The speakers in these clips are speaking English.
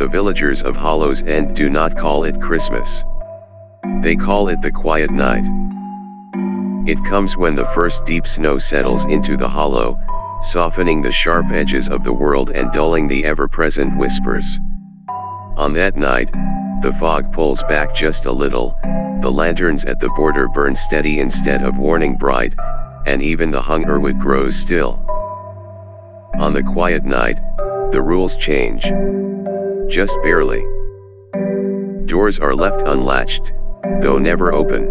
The villagers of Hollow's End do not call it Christmas. They call it the quiet night. It comes when the first deep snow settles into the hollow, softening the sharp edges of the world and dulling the ever-present whispers. On that night, the fog pulls back just a little, the lanterns at the border burn steady instead of warning bright, and even the hung earwood grows still. On the quiet night, the rules change. Just barely. Doors are left unlatched, though never open.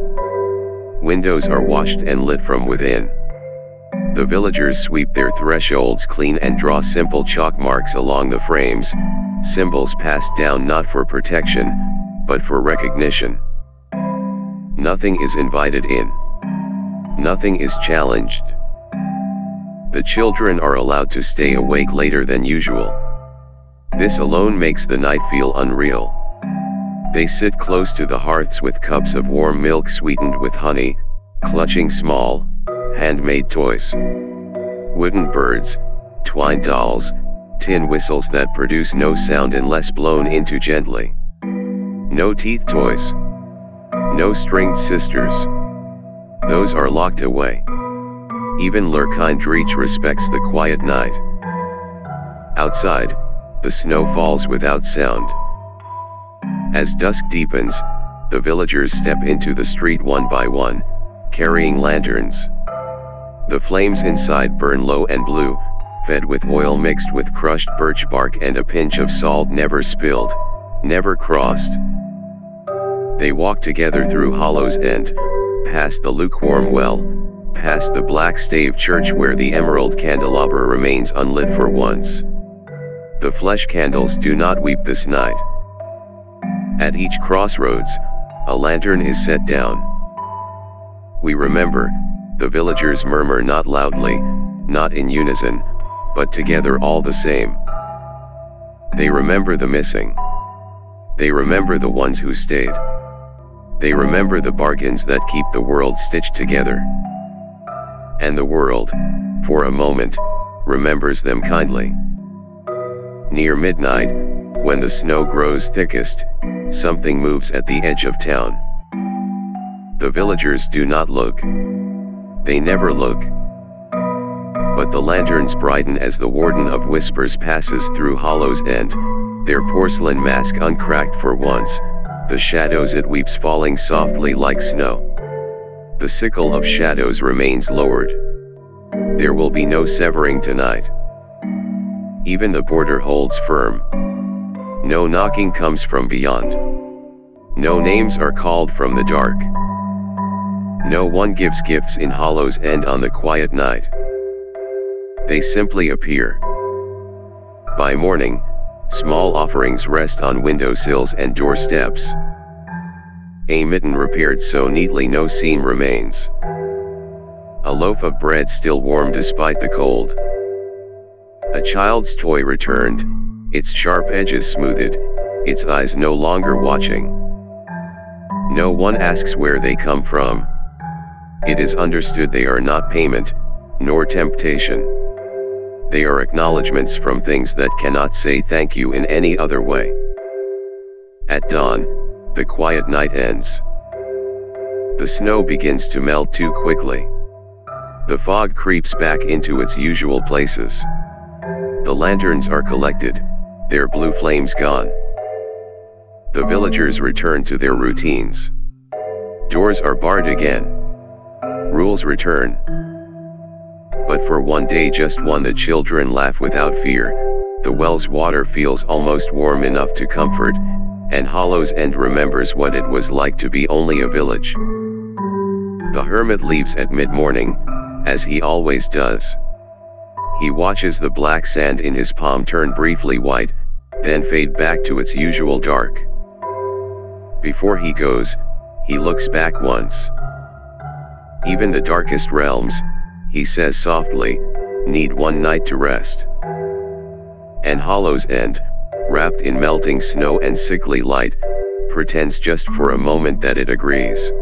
Windows are washed and lit from within. The villagers sweep their thresholds clean and draw simple chalk marks along the frames, symbols passed down not for protection, but for recognition. Nothing is invited in. Nothing is challenged. The children are allowed to stay awake later than usual. This alone makes the night feel unreal. They sit close to the hearths with cups of warm milk sweetened with honey, clutching small, handmade toys. Wooden birds, twine dolls, tin whistles that produce no sound unless blown into gently. No teeth toys. No stringed sisters. Those are locked away. Even Lurkindreach respects the quiet night. Outside, the snow falls without sound. As dusk deepens, the villagers step into the street one by one, carrying lanterns. The flames inside burn low and blue, fed with oil mixed with crushed birch bark and a pinch of salt never spilled, never crossed. They walk together through Hollow's End, past the lukewarm well, past the black stave church where the emerald candelabra remains unlit for once. The flesh candles do not weep this night. At each crossroads, a lantern is set down. We remember, the villagers murmur not loudly, not in unison, but together all the same. They remember the missing. They remember the ones who stayed. They remember the bargains that keep the world stitched together. And the world, for a moment, remembers them kindly. Near midnight, when the snow grows thickest, something moves at the edge of town. The villagers do not look. They never look. But the lanterns brighten as the Warden of Whispers passes through Hollow's End, their porcelain mask uncracked for once, the shadows it weeps falling softly like snow. The sickle of shadows remains lowered. There will be no severing tonight. Even the border holds firm. No knocking comes from beyond. No names are called from the dark. No one gives gifts in Hollow's End on the quiet night. They simply appear. By morning, small offerings rest on windowsills and doorsteps. A mitten repaired so neatly no seam remains. A loaf of bread still warm despite the cold. A child's toy returned, its sharp edges smoothed, its eyes no longer watching. No one asks where they come from. It is understood they are not payment, nor temptation. They are acknowledgments from things that cannot say thank you in any other way. At dawn, the quiet night ends. The snow begins to melt too quickly. The fog creeps back into its usual places. The lanterns are collected, their blue flames gone. The villagers return to their routines. Doors are barred again. Rules return. But for one day, just one, the children laugh without fear, the well's water feels almost warm enough to comfort, and Hollow's End remembers what it was like to be only a village. The hermit leaves at mid-morning, as he always does. He watches the black sand in his palm turn briefly white, then fade back to its usual dark. Before he goes, he looks back once. Even the darkest realms, he says softly, need one night to rest. And Hollow's End, wrapped in melting snow and sickly light, pretends just for a moment that it agrees.